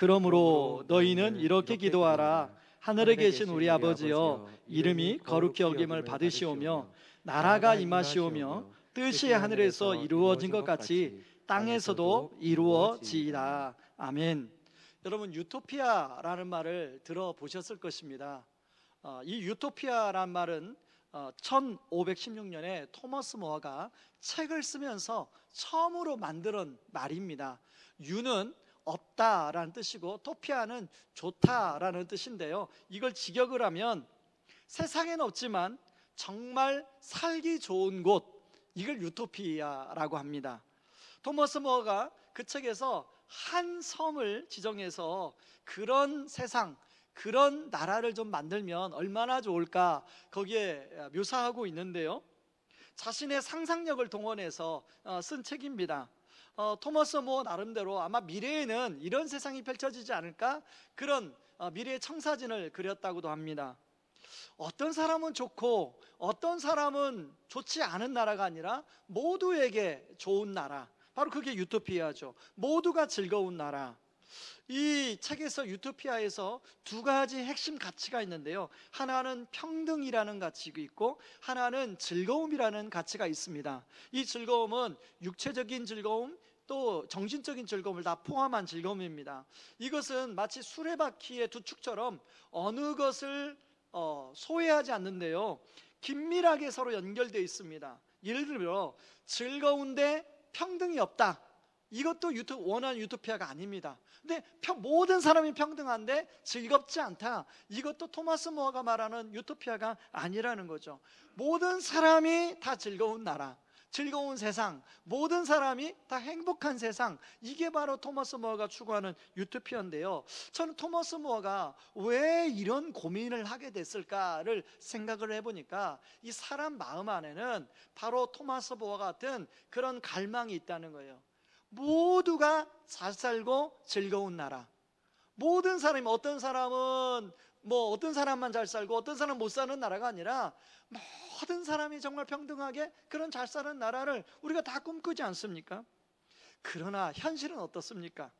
그러므로 너희는 이렇게 기도하라. 하늘에 계신 우리 아버지여, 이름이 거룩히 여김을 받으시오며 나라가 임하시오며 뜻이 하늘에서 이루어진 것 같이 땅에서도 이루어지이다. 아멘. 여러분, 유토피아라는 말을 들어보셨을 것입니다. 이 유토피아란 말은 1516년에 토머스 모어가 책을 쓰면서 처음으로 만든 말입니다. 유는 없다라는 뜻이고 토피아는 좋다라는 뜻인데요, 이걸 직역을 하면 세상엔 없지만 정말 살기 좋은 곳, 이걸 유토피아라고 합니다. 토머스 모어가 그 책에서 한 섬을 지정해서 그런 세상, 그런 나라를 좀 만들면 얼마나 좋을까, 거기에 묘사하고 있는데요, 자신의 상상력을 동원해서 쓴 책입니다. 토머스 모어 나름대로 아마 미래에는 이런 세상이 펼쳐지지 않을까, 그런 미래의 청사진을 그렸다고도 합니다. 어떤 사람은 좋고 어떤 사람은 좋지 않은 나라가 아니라 모두에게 좋은 나라, 바로 그게 유토피아죠. 모두가 즐거운 나라. 이 책에서, 유토피아에서 두 가지 핵심 가치가 있는데요, 하나는 평등이라는 가치가 있고 하나는 즐거움이라는 가치가 있습니다. 이 즐거움은 육체적인 즐거움, 또 정신적인 즐거움을 다 포함한 즐거움입니다. 이것은 마치 수레바퀴의 두 축처럼 어느 것을 소외하지 않는데요, 긴밀하게 서로 연결되어 있습니다. 예를 들어 즐거운데 평등이 없다, 이것도 원하는 유토피아가 아닙니다. 근데 모든 사람이 평등한데 즐겁지 않다, 이것도 토마스 모어가 말하는 유토피아가 아니라는 거죠. 모든 사람이 다 즐거운 나라, 즐거운 세상, 모든 사람이 다 행복한 세상, 이게 바로 토마스 모어가 추구하는 유토피아인데요, 저는 토마스 모어가 왜 이런 고민을 하게 됐을까를 생각을 해보니까 이 사람 마음 안에는 바로 토마스 모어 같은 그런 갈망이 있다는 거예요. 모두가 잘 살고 즐거운 나라, 모든 사람이, 어떤 사람은 어떤 사람만 잘 살고 어떤 사람은 못 사는 나라가 아니라 모든 사람이 정말 평등하게 그런 잘 사는 나라를 우리가 다 꿈꾸지 않습니까? 그러나 현실은 어떻습니까?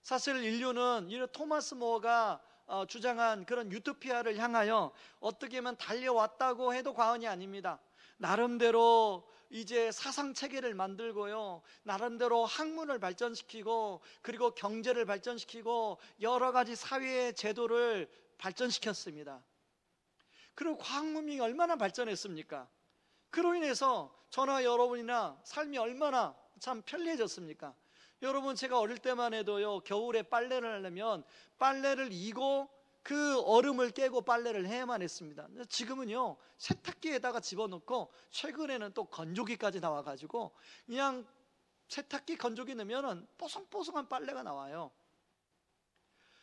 사실 인류는 이 토마스 모어가 주장한 그런 유토피아를 향하여 어떻게 보면 달려왔다고 해도 과언이 아닙니다. 나름대로 이제 사상 체계를 만들고요, 나름대로 학문을 발전시키고, 그리고 경제를 발전시키고, 여러 가지 사회의 제도를 발전시켰습니다. 그리고 과학 문명이 얼마나 발전했습니까? 그로 인해서 저나 여러분이나 삶이 얼마나 참 편리해졌습니까? 여러분, 제가 어릴 때만 해도요, 겨울에 빨래를 하려면 빨래를 이고 그 얼음을 깨고 빨래를 해야만 했습니다. 지금은요, 세탁기에다가 집어넣고, 최근에는 또 건조기까지 나와가지고 그냥 세탁기, 건조기 넣으면 뽀송뽀송한 빨래가 나와요.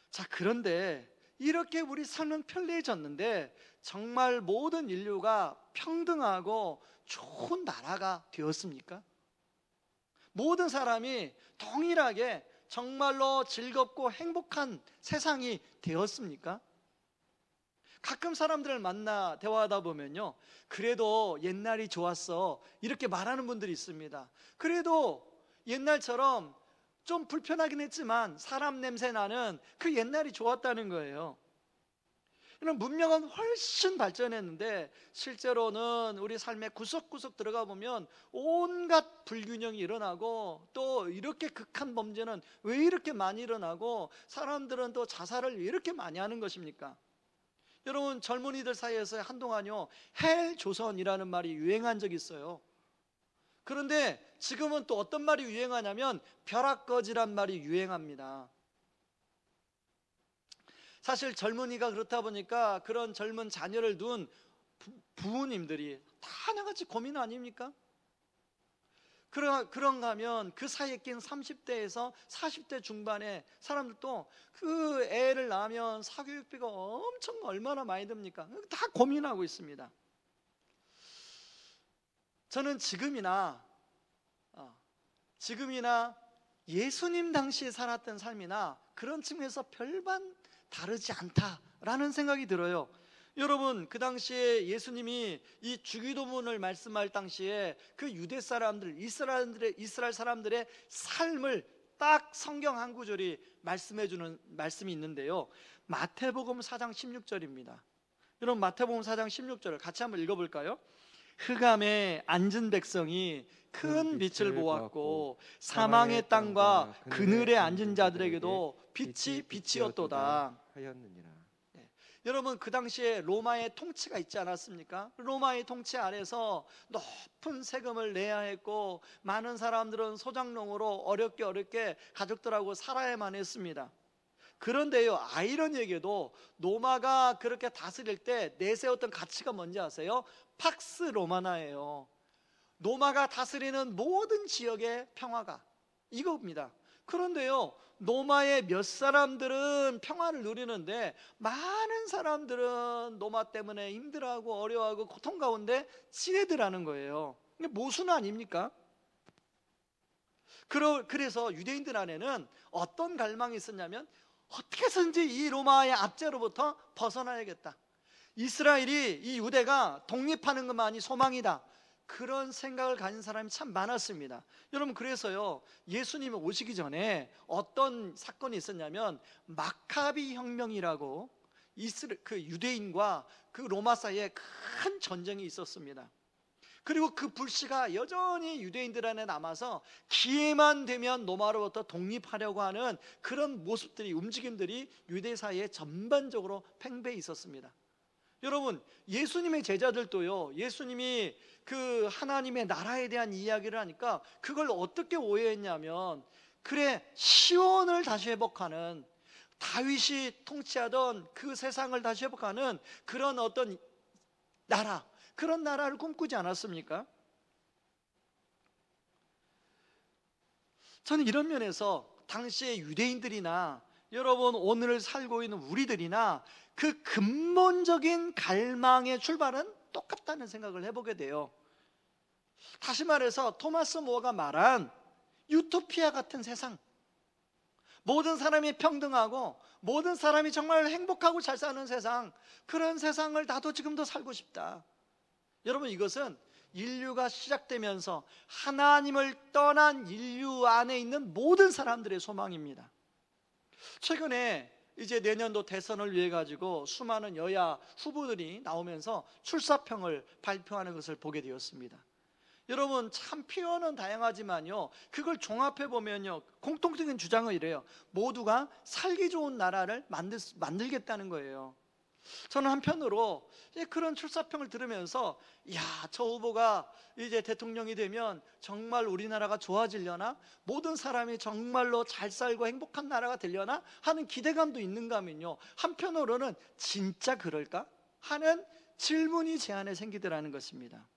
자, 그런데 이렇게 우리 삶은 편리해졌는데 정말 모든 인류가 평등하고 좋은 나라가 되었습니까? 모든 사람이 동일하게 정말로 즐겁고 행복한 세상이 되었습니까? 가끔 사람들을 만나 대화하다 보면요, 그래도 옛날이 좋았어, 이렇게 말하는 분들이 있습니다. 그래도 옛날처럼 좀 불편하긴 했지만 사람 냄새 나는 그 옛날이 좋았다는 거예요. 이런 문명은 훨씬 발전했는데 실제로는 우리 삶의 구석구석 들어가 보면 온갖 불균형이 일어나고, 또 이렇게 극한 범죄는 왜 이렇게 많이 일어나고, 사람들은 또 자살을 왜 이렇게 많이 하는 것입니까? 여러분, 젊은이들 사이에서 한동안요, 헬조선이라는 말이 유행한 적이 있어요. 그런데 지금은 또 어떤 말이 유행하냐면 벼락거지란 말이 유행합니다. 사실 젊은이가 그렇다 보니까 그런 젊은 자녀를 둔 부모님들이 다 하나같이 고민 아닙니까? 그런가 하면 그 사이에 낀 30대에서 40대 중반의 사람들도 그 애를 낳으면 사교육비가 엄청 얼마나 많이 듭니까? 다 고민하고 있습니다. 저는 지금이나 예수님 당시에 살았던 삶이나 그런 측면에서 별반 다르지 않다라는 생각이 들어요. 여러분, 그 당시에 예수님이 이 주기도문을 말씀할 당시에 그 유대 사람들, 이스라엘 사람들의 삶을 딱 성경 한 구절이 말씀해 주는 말씀이 있는데요, 마태복음 4장 16절입니다. 여러분, 마태복음 4장 16절을 같이 한번 읽어볼까요? 흑암에 앉은 백성이 큰 빛을 보았고 사망의 땅과 그늘에 앉은 자들에게도 빛이 빛이었도다 하였느니라. 여러분, 그 당시에 로마의 통치가 있지 않았습니까? 로마의 통치 아래서 높은 세금을 내야 했고 많은 사람들은 소장농으로 어렵게 가족들하고 살아야만 했습니다. 그런데요, 아이러니하게도 로마가 그렇게 다스릴 때 내세웠던 가치가 뭔지 아세요? 팍스 로마나예요. 로마가 다스리는 모든 지역의 평화가 이겁니다. 그런데요, 로마의 몇 사람들은 평화를 누리는데 많은 사람들은 로마 때문에 힘들어하고 어려워하고 고통 가운데 지내더라는 거예요. 이게 모순 아닙니까? 그래서 유대인들 안에는 어떤 갈망이 있었냐면, 어떻게 해서든지 이 로마의 압제로부터 벗어나야겠다, 이스라엘이, 이 유대가 독립하는 것만이 소망이다, 그런 생각을 가진 사람이 참 많았습니다. 여러분, 그래서요, 예수님이 오시기 전에 어떤 사건이 있었냐면 마카비 혁명이라고 그 유대인과 그 로마 사이에 큰 전쟁이 있었습니다. 그리고 그 불씨가 여전히 유대인들 안에 남아서 기회만 되면 로마로부터 독립하려고 하는 그런 모습들이, 움직임들이 유대 사이에 전반적으로 팽배해 있었습니다. 여러분, 예수님의 제자들도요, 예수님이 그 하나님의 나라에 대한 이야기를 하니까 그걸 어떻게 오해했냐면, 그래, 시온을 다시 회복하는, 다윗이 통치하던 그 세상을 다시 회복하는 그런 어떤 나라, 그런 나라를 꿈꾸지 않았습니까? 저는 이런 면에서 당시의 유대인들이나 여러분 오늘 살고 있는 우리들이나 그 근본적인 갈망의 출발은 똑같다는 생각을 해보게 돼요. 다시 말해서 토마스 모어가 말한 유토피아 같은 세상, 모든 사람이 평등하고 모든 사람이 정말 행복하고 잘 사는 세상, 그런 세상을 나도 지금도 살고 싶다. 여러분, 이것은 인류가 시작되면서 하나님을 떠난 인류 안에 있는 모든 사람들의 소망입니다. 최근에 이제 내년도 대선을 위해 가지고 수많은 여야 후보들이 나오면서 출사평을 발표하는 것을 보게 되었습니다. 여러분, 참 표현은 다양하지만요, 그걸 종합해 보면요, 공통적인 주장은 이래요. 모두가 살기 좋은 나라를 만들겠다는 거예요. 저는 한편으로 그런 출사평을 들으면서, 야, 저 후보가 이제 대통령이 되면 정말 우리나라가 좋아지려나? 모든 사람이 정말로 잘 살고 행복한 나라가 되려나? 하는 기대감도 있는가 하면요, 한편으로는 진짜 그럴까? 하는 질문이 제 안에 생기더라는 것입니다.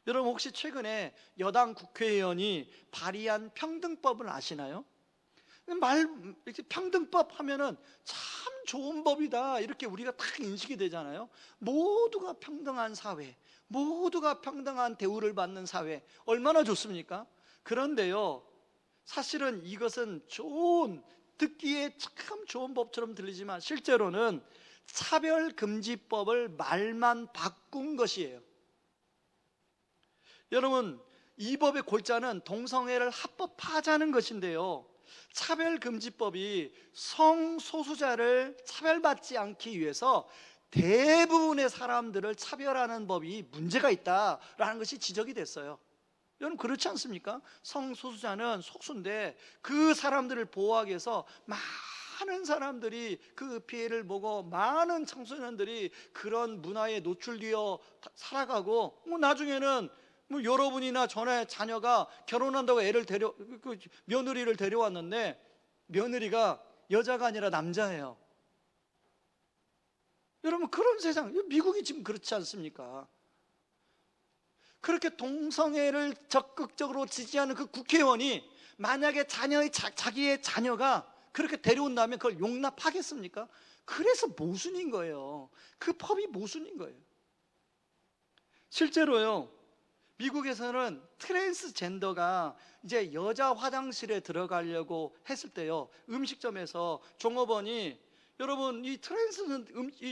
여러분, 혹시 최근에 여당 국회의원이 발의한 평등법을 아시나요? 이렇게 평등법 하면은 참 좋은 법이다, 이렇게 우리가 딱 인식이 되잖아요. 모두가 평등한 사회, 모두가 평등한 대우를 받는 사회, 얼마나 좋습니까? 그런데요, 사실은 이것은 듣기에 참 좋은 법처럼 들리지만 실제로는 차별금지법을 말만 바꾼 것이에요. 여러분, 이 법의 골자는 동성애를 합법화하자는 것인데요, 차별금지법이 성소수자를 차별받지 않기 위해서 대부분의 사람들을 차별하는 법이 문제가 있다라는 것이 지적이 됐어요. 여러분, 그렇지 않습니까? 성소수자는 속수인데 그 사람들을 보호하기 위해서 많은 사람들이 그 피해를 보고 많은 청소년들이 그런 문화에 노출되어 살아가고, 나중에는 여러분이나 전에 자녀가 결혼한다고 며느리를 데려왔는데 며느리가 여자가 아니라 남자예요. 여러분, 그런 세상, 미국이 지금 그렇지 않습니까? 그렇게 동성애를 적극적으로 지지하는 그 국회의원이 만약에 자기의 자녀가 그렇게 데려온다면 그걸 용납하겠습니까? 그래서 모순인 거예요. 그 법이 모순인 거예요. 실제로요, 미국에서는 트랜스젠더가 이제 여자 화장실에 들어가려고 했을 때요, 음식점에서 종업원이, 여러분, 이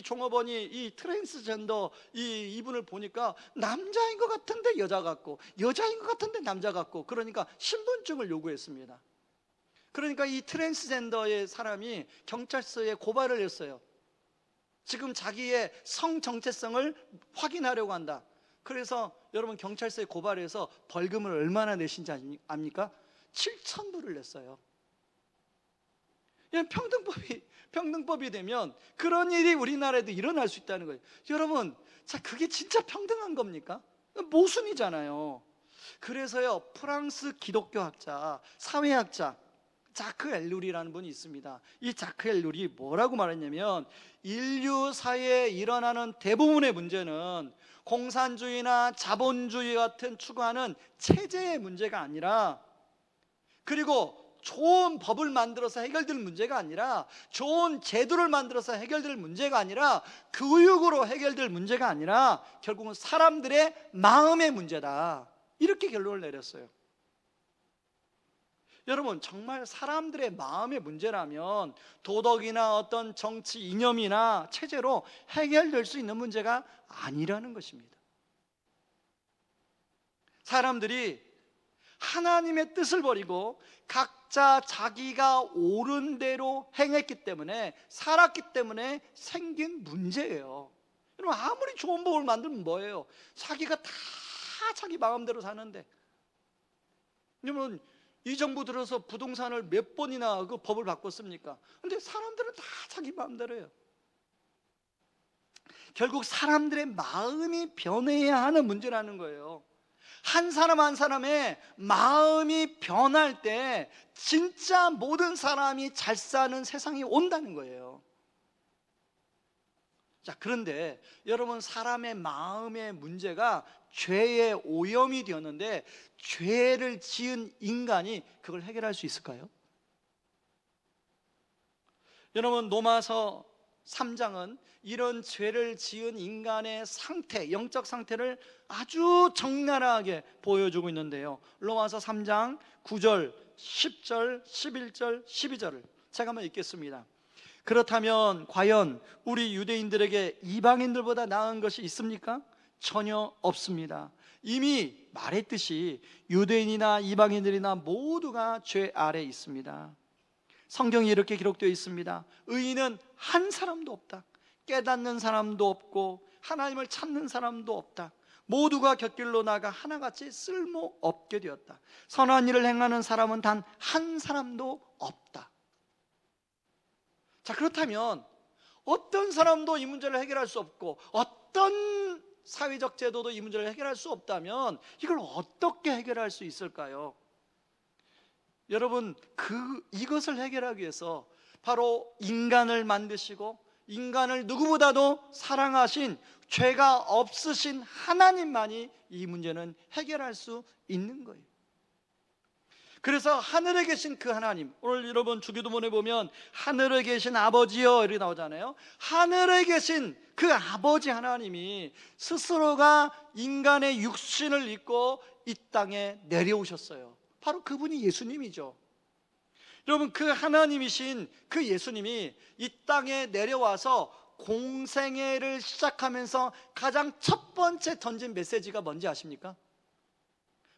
종업원이 이 트랜스젠더 이분을 보니까 남자인 것 같은데 여자 같고, 여자인 것 같은데 남자 같고, 그러니까 신분증을 요구했습니다. 그러니까 이 트랜스젠더의 사람이 경찰서에 고발을 했어요. 지금 자기의 성 정체성을 확인하려고 한다. 그래서 여러분 경찰서에 고발해서 벌금을 얼마나 내신지 압니까? 7,000불을 냈어요. 평등법이 되면 그런 일이 우리나라에도 일어날 수 있다는 거예요. 여러분, 자, 그게 진짜 평등한 겁니까? 모순이잖아요. 그래서요, 프랑스 기독교 학자, 사회학자 자크 엘룰이라는 분이 있습니다. 이 자크 엘룰이 뭐라고 말했냐면, 인류 사회에 일어나는 대부분의 문제는 공산주의나 자본주의 같은 추구하는 체제의 문제가 아니라, 그리고 좋은 법을 만들어서 해결될 문제가 아니라, 좋은 제도를 만들어서 해결될 문제가 아니라, 교육으로 해결될 문제가 아니라 결국은 사람들의 마음의 문제다, 이렇게 결론을 내렸어요. 여러분, 정말 사람들의 마음의 문제라면 도덕이나 어떤 정치 이념이나 체제로 해결될 수 있는 문제가 아니라는 것입니다. 사람들이 하나님의 뜻을 버리고 각자 자기가 옳은 대로 행했기 때문에, 살았기 때문에 생긴 문제예요. 여러분, 아무리 좋은 법을 만들면 뭐예요? 자기가 다 자기 마음대로 사는데. 여러분, 이 정부 들어서 부동산을 몇 번이나 그 법을 바꿨습니까? 근데 사람들은 다 자기 마음대로 해요. 결국 사람들의 마음이 변해야 하는 문제라는 거예요. 한 사람 한 사람의 마음이 변할 때 진짜 모든 사람이 잘 사는 세상이 온다는 거예요. 자, 그런데 여러분, 사람의 마음의 문제가 죄의 오염이 되었는데, 죄를 지은 인간이 그걸 해결할 수 있을까요? 여러분, 로마서 3장은 이런 죄를 지은 인간의 상태, 영적 상태를 아주 적나라하게 보여주고 있는데요. 로마서 3장 9절, 10절, 11절, 12절을 제가 한번 읽겠습니다. 그렇다면 과연 우리 유대인들에게 이방인들보다 나은 것이 있습니까? 전혀 없습니다. 이미 말했듯이 유대인이나 이방인들이나 모두가 죄 아래 있습니다. 성경에 이렇게 기록되어 있습니다. 의인은 한 사람도 없다. 깨닫는 사람도 없고 하나님을 찾는 사람도 없다. 모두가 곁길로 나가 하나같이 쓸모없게 되었다. 선한 일을 행하는 사람은 단 한 사람도 없다. 자, 그렇다면 어떤 사람도 이 문제를 해결할 수 없고 어떤 사회적 제도도 이 문제를 해결할 수 없다면 이걸 어떻게 해결할 수 있을까요? 여러분, 이것을 해결하기 위해서 바로 인간을 만드시고 인간을 누구보다도 사랑하신 죄가 없으신 하나님만이 이 문제는 해결할 수 있는 거예요. 그래서 하늘에 계신 그 하나님, 오늘 여러분 주기도문에 보면 하늘에 계신 아버지여 이렇게 나오잖아요. 하늘에 계신 그 아버지 하나님이 스스로가 인간의 육신을 입고 이 땅에 내려오셨어요. 바로 그분이 예수님이죠. 여러분, 그 하나님이신 그 예수님이 이 땅에 내려와서 공생애를 시작하면서 가장 첫 번째 던진 메시지가 뭔지 아십니까?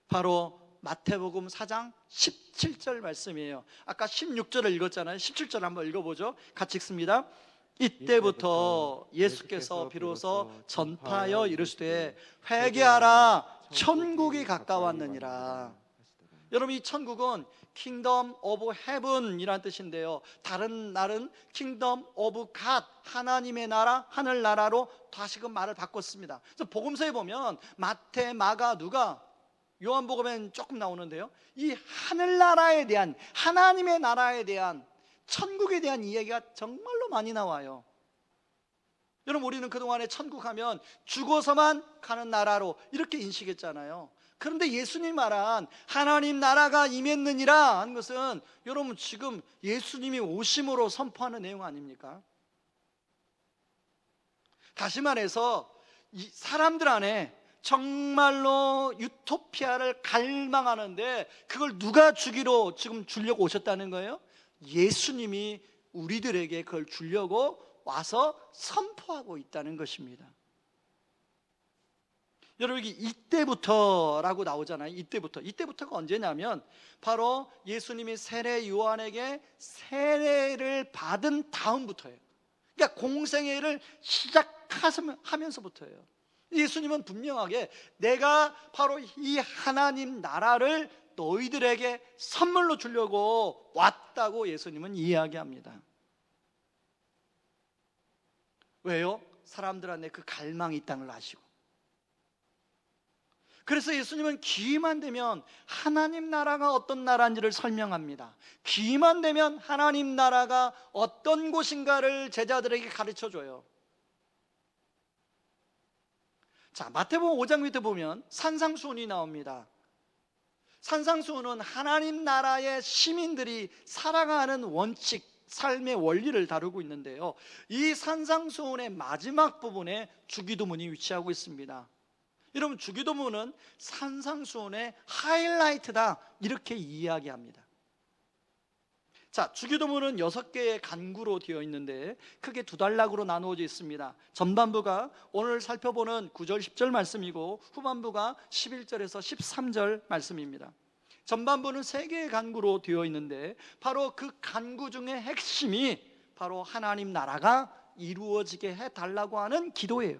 바로 마태복음 4장 17절 말씀이에요. 아까 16절을 읽었잖아요. 17절 한번 읽어보죠. 같이 읽습니다. 이때부터 예수께서 비로소 전파하여 이르시되 회개하라, 천국이 가까웠느니라. 여러분, 이 천국은 킹덤 오브 헤븐이라는 뜻인데요, 다른 날은 킹덤 오브 갓, 하나님의 나라, 하늘나라로 다시금 말을 바꿨습니다. 그래서 복음서에 보면 마태, 마가, 누가, 요한복음에는 조금 나오는데요, 이 하늘나라에 대한, 하나님의 나라에 대한, 천국에 대한 이야기가 정말로 많이 나와요. 여러분, 우리는 그동안에 천국 하면 죽어서만 가는 나라로 이렇게 인식했잖아요. 그런데 예수님 말한 하나님 나라가 임했느니라 하는 것은 여러분 지금 예수님이 오심으로 선포하는 내용 아닙니까? 다시 말해서 이 사람들 안에 정말로 유토피아를 갈망하는데 그걸 누가 주기로 지금 주려고 오셨다는 거예요? 예수님이 우리들에게 그걸 주려고 와서 선포하고 있다는 것입니다. 여러분 여기 이때부터라고 나오잖아요. 이때부터가 언제냐면 바로 예수님이 세례 요한에게 세례를 받은 다음부터예요. 그러니까 공생애를 시작하면서부터예요. 예수님은 분명하게 내가 바로 이 하나님 나라를 너희들에게 선물로 주려고 왔다고 예수님은 이야기합니다. 왜요? 사람들한테 그 갈망이 있다는 걸 아시고. 그래서 예수님은 기회만 되면 하나님 나라가 어떤 나라인지를 설명합니다. 기회만 되면 하나님 나라가 어떤 곳인가를 제자들에게 가르쳐줘요. 자, 마태복음 5장 밑에 보면 산상수훈이 나옵니다. 산상수훈은 하나님 나라의 시민들이 살아가는 원칙, 삶의 원리를 다루고 있는데요, 이 산상수훈의 마지막 부분에 주기도문이 위치하고 있습니다. 여러분, 주기도문은 산상수훈의 하이라이트다, 이렇게 이야기합니다. 자, 주기도문은 6개의 간구로 되어 있는데 크게 두 단락으로 나누어져 있습니다. 전반부가 오늘 살펴보는 9절 10절 말씀이고 후반부가 11절에서 13절 말씀입니다. 전반부는 3개의 간구로 되어 있는데 바로 그 간구 중에 핵심이 바로 하나님 나라가 이루어지게 해달라고 하는 기도예요.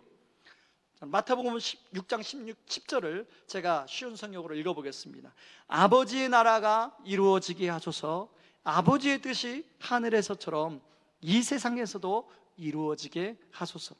마태복음 6장 10절을 제가 쉬운 성역으로 읽어보겠습니다. 아버지의 나라가 이루어지게 하소서. 아버지의 뜻이 하늘에서처럼 이 세상에서도 이루어지게 하소서.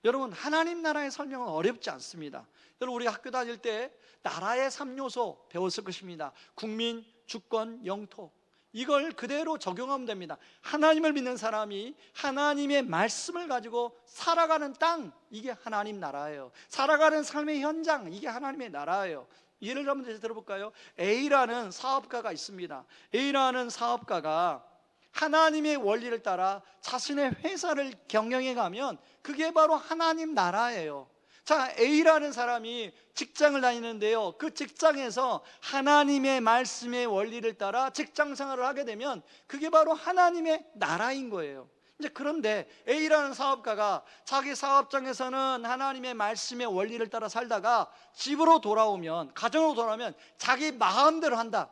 여러분, 하나님 나라의 설명은 어렵지 않습니다. 여러분, 우리 학교 다닐 때 나라의 3요소 배웠을 것입니다. 국민, 주권, 영토. 이걸 그대로 적용하면 됩니다. 하나님을 믿는 사람이 하나님의 말씀을 가지고 살아가는 땅, 이게 하나님 나라예요. 살아가는 삶의 현장, 이게 하나님의 나라예요. 예를 한번 들어볼까요? A라는 사업가가 있습니다. A라는 사업가가 하나님의 원리를 따라 자신의 회사를 경영해 가면 그게 바로 하나님 나라예요. 자, A라는 사람이 직장을 다니는데요, 그 직장에서 하나님의 말씀의 원리를 따라 직장 생활을 하게 되면 그게 바로 하나님의 나라인 거예요. 이제 그런데 A라는 사업가가 자기 사업장에서는 하나님의 말씀의 원리를 따라 살다가 집으로 돌아오면, 가정으로 돌아오면 자기 마음대로 한다.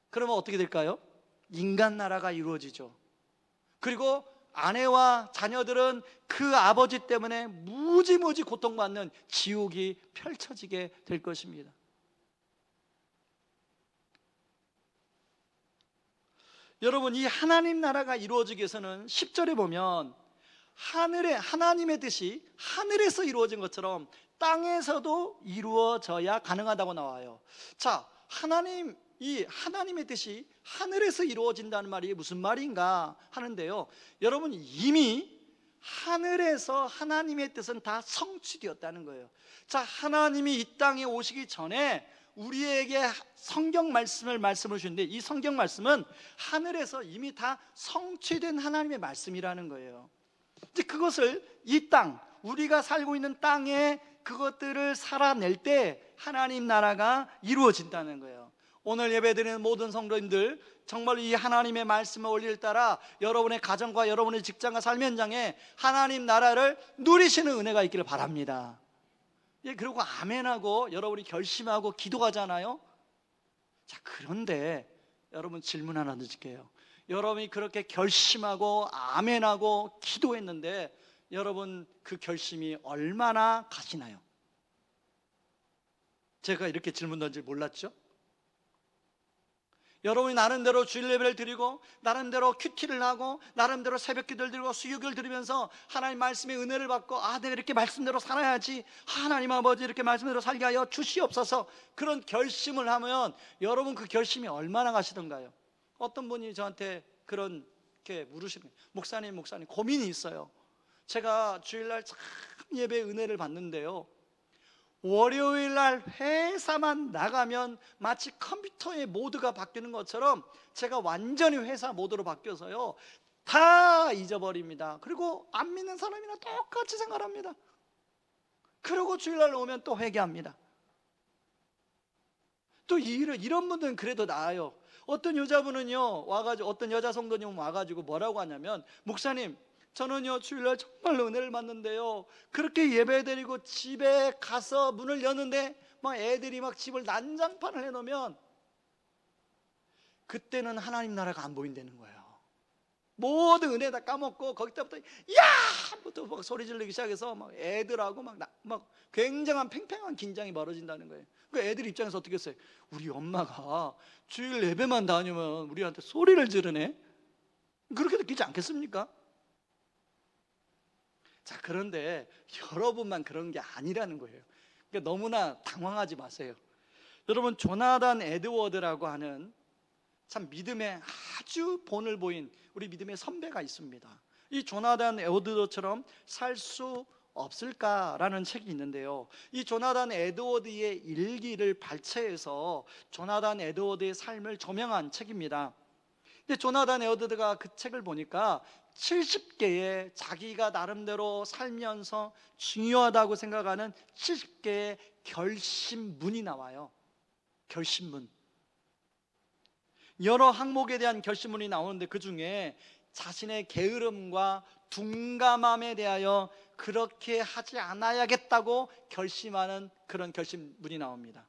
그러면 어떻게 될까요? 인간 나라가 이루어지죠. 그리고 아내와 자녀들은 그 아버지 때문에 무지무지 고통받는 지옥이 펼쳐지게 될 것입니다. 여러분, 이 하나님 나라가 이루어지기 위해서는 10절에 보면 하나님의 뜻이 하늘에서 이루어진 것처럼 땅에서도 이루어져야 가능하다고 나와요. 자, 이 하나님의 뜻이 하늘에서 이루어진다는 말이 무슨 말인가 하는데요, 여러분, 이미 하늘에서 하나님의 뜻은 다 성취되었다는 거예요. 자, 하나님이 이 땅에 오시기 전에 우리에게 성경 말씀을 주셨는데 이 성경 말씀은 하늘에서 이미 다 성취된 하나님의 말씀이라는 거예요. 이제 그것을 이 땅, 우리가 살고 있는 땅에 그것들을 살아낼 때 하나님 나라가 이루어진다는 거예요. 오늘 예배드리는 모든 성도님들, 정말 이 하나님의 말씀의 원리를 따라 여러분의 가정과 여러분의 직장과 삶 현장에 하나님 나라를 누리시는 은혜가 있기를 바랍니다. 예, 그리고 아멘하고 여러분이 결심하고 기도하잖아요. 자, 그런데 여러분, 질문 하나 드릴게요. 여러분이 그렇게 결심하고 아멘하고 기도했는데 여러분 그 결심이 얼마나 가시나요? 제가 이렇게 질문 던질 몰랐죠? 여러분이 나름대로 주일 예배를 드리고 나름대로 큐티를 하고 나름대로 새벽 기도를 드리고 수요기를 드리면서 하나님 말씀의 은혜를 받고 내가 이렇게 말씀대로 살아야지, 하나님 아버지 이렇게 말씀대로 살게 하여 주시옵소서, 그런 결심을 하면 여러분 그 결심이 얼마나 가시던가요? 어떤 분이 저한테 그렇게 물으시는 거예요. 목사님 고민이 있어요. 제가 주일날 참 예배 은혜를 받는데요, 월요일날 회사만 나가면 마치 컴퓨터의 모드가 바뀌는 것처럼 제가 완전히 회사 모드로 바뀌어서요 다 잊어버립니다. 그리고 안 믿는 사람이나 똑같이 생활합니다. 그리고 주일날 오면 또 회개합니다. 또 이런 분들은 그래도 나아요. 어떤 여자분은요 와가지고, 어떤 여자 성도님은 와가지고 뭐라고 하냐면, 목사님, 저는요 주일날 정말 은혜를 받는데요, 그렇게 예배드리고 집에 가서 문을 여는데 막 애들이 막 집을 난장판을 해놓으면 그때는 하나님 나라가 안 보인다는 거예요. 모든 은혜 다 까먹고 거기서부터 야부터 막 소리 지르기 시작해서 막 애들하고 막 굉장한 팽팽한 긴장이 벌어진다는 거예요. 그 애들 입장에서 어떻게 했어요? 우리 엄마가 주일 예배만 다니면 우리한테 소리를 지르네? 그렇게 느끼지 않겠습니까? 자, 그런데 여러분만 그런 게 아니라는 거예요. 그러니까 너무나 당황하지 마세요. 여러분, 조나단 에드워드라고 하는 참 믿음에 아주 본을 보인 우리 믿음의 선배가 있습니다. 이 조나단 에드워드처럼 살 수 없을까라는 책이 있는데요, 이 조나단 에드워드의 일기를 발췌해서 조나단 에드워드의 삶을 조명한 책입니다. 근데 조나단 에드워드가 그 책을 보니까 70개의 자기가 나름대로 살면서 중요하다고 생각하는 70개의 결심문이 나와요. 결심문. 여러 항목에 대한 결심문이 나오는데 그 중에 자신의 게으름과 둔감함에 대하여 그렇게 하지 않아야겠다고 결심하는 그런 결심문이 나옵니다.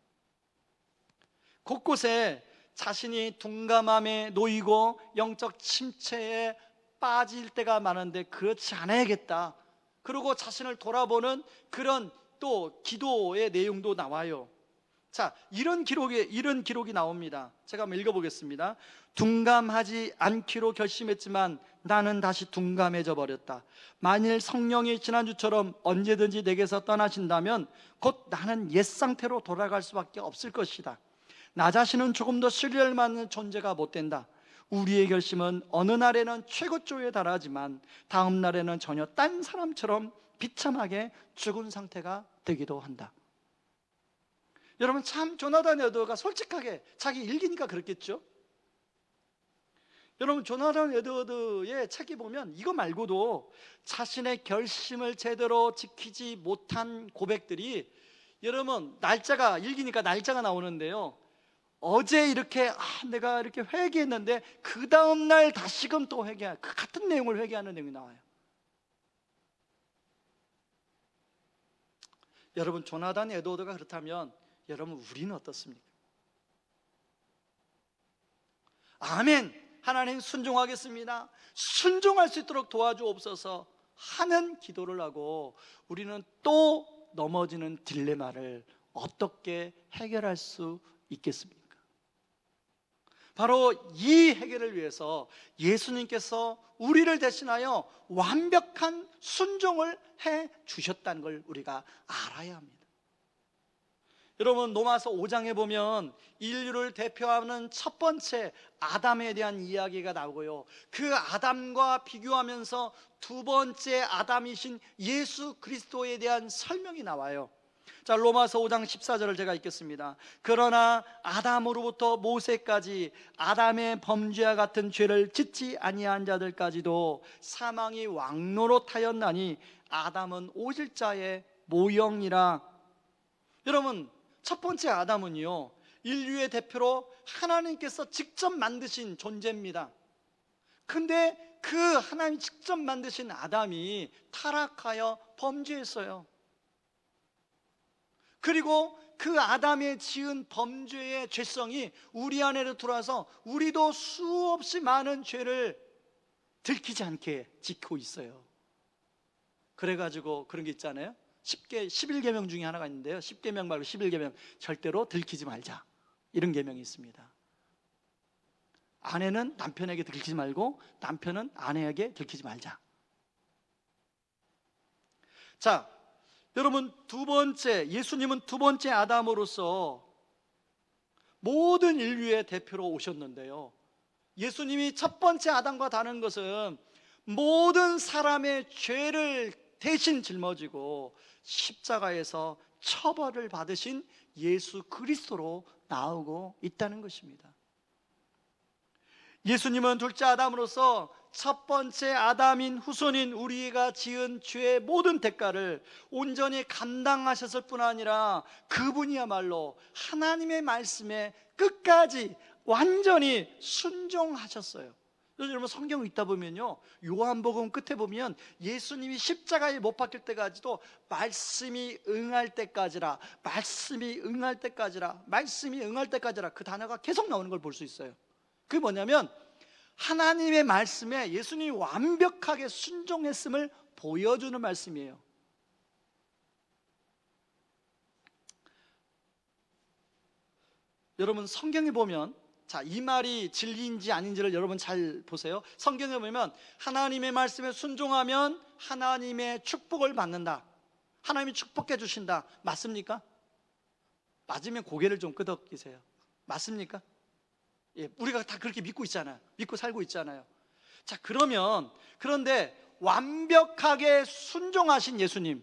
곳곳에 자신이 둔감함에 놓이고 영적 침체에 빠질 때가 많은데 그렇지 않아야겠다, 그리고 자신을 돌아보는 그런 또 기도의 내용도 나와요. 자, 이런 기록이 나옵니다. 제가 한번 읽어보겠습니다. 둔감하지 않기로 결심했지만 나는 다시 둔감해져 버렸다. 만일 성령이 지난주처럼 언제든지 내게서 떠나신다면 곧 나는 옛 상태로 돌아갈 수밖에 없을 것이다. 나 자신은 조금 더 신뢰할 만한 존재가 못 된다. 우리의 결심은 어느 날에는 최고조에 달하지만 다음 날에는 전혀 딴 사람처럼 비참하게 죽은 상태가 되기도 한다. 여러분, 참 조나단 에드워드가 솔직하게 자기 일기니까 그렇겠죠. 여러분, 조나단 에드워드의 책이 보면 이거 말고도 자신의 결심을 제대로 지키지 못한 고백들이, 여러분, 일기니까 날짜가 나오는데요, 어제 이렇게 내가 이렇게 회개했는데 그 다음날 다시금 또 그 같은 내용을 회개하는 내용이 나와요. 여러분, 조나단 에드워드가 그렇다면 여러분, 우리는 어떻습니까? 아멘. 하나님 순종하겠습니다, 순종할 수 있도록 도와주옵소서 하는 기도를 하고 우리는 또 넘어지는 딜레마를 어떻게 해결할 수 있겠습니까? 바로 이 해결을 위해서 예수님께서 우리를 대신하여 완벽한 순종을 해 주셨다는 걸 우리가 알아야 합니다. 여러분, 로마서 5장에 보면 인류를 대표하는 첫 번째 아담에 대한 이야기가 나오고요, 그 아담과 비교하면서 두 번째 아담이신 예수 그리스도에 대한 설명이 나와요. 자, 로마서 5장 14절을 제가 읽겠습니다. 그러나 아담으로부터 모세까지 아담의 범죄와 같은 죄를 짓지 아니한 자들까지도 사망이 왕노릇하였나니 아담은 오실 자의 모형이라. 여러분, 첫 번째 아담은요, 인류의 대표로 하나님께서 직접 만드신 존재입니다. 근데 그 하나님 직접 만드신 아담이 타락하여 범죄했어요. 그리고 그 아담의 지은 범죄의 죄성이 우리 안에로 들어와서 우리도 수없이 많은 죄를 들키지 않게 지키고 있어요. 그래가지고 그런 게 있잖아요, 11계명 중에 하나가 있는데요, 10계명 말고 11계명, 절대로 들키지 말자, 이런 계명이 있습니다. 아내는 남편에게 들키지 말고 남편은 아내에게 들키지 말자. 자, 여러분, 예수님은 두 번째 아담으로서 모든 인류의 대표로 오셨는데요, 예수님이 첫 번째 아담과 다른 것은 모든 사람의 죄를 대신 짊어지고 십자가에서 처벌을 받으신 예수 그리스도로 나오고 있다는 것입니다. 예수님은 둘째 아담으로서 첫 번째 아담인 후손인 우리가 지은 죄의 모든 대가를 온전히 감당하셨을 뿐 아니라 그분이야말로 하나님의 말씀에 끝까지 완전히 순종하셨어요. 여러분 성경 읽다 보면요, 요한복음 끝에 보면 예수님이 십자가에 못 박힐 때까지도 말씀이 응할 때까지라, 말씀이 응할 때까지라, 말씀이 응할 때까지라, 그 단어가 계속 나오는 걸 볼 수 있어요. 그게 뭐냐면 하나님의 말씀에 예수님이 완벽하게 순종했음을 보여주는 말씀이에요. 여러분 성경에 보면, 자, 이 말이 진리인지 아닌지를 여러분 잘 보세요. 성경에 보면 하나님의 말씀에 순종하면 하나님의 축복을 받는다, 하나님이 축복해 주신다. 맞습니까? 맞으면 고개를 좀 끄덕이세요. 맞습니까? 예, 우리가 다 그렇게 믿고 있잖아요. 믿고 살고 있잖아요. 자, 그런데 완벽하게 순종하신 예수님,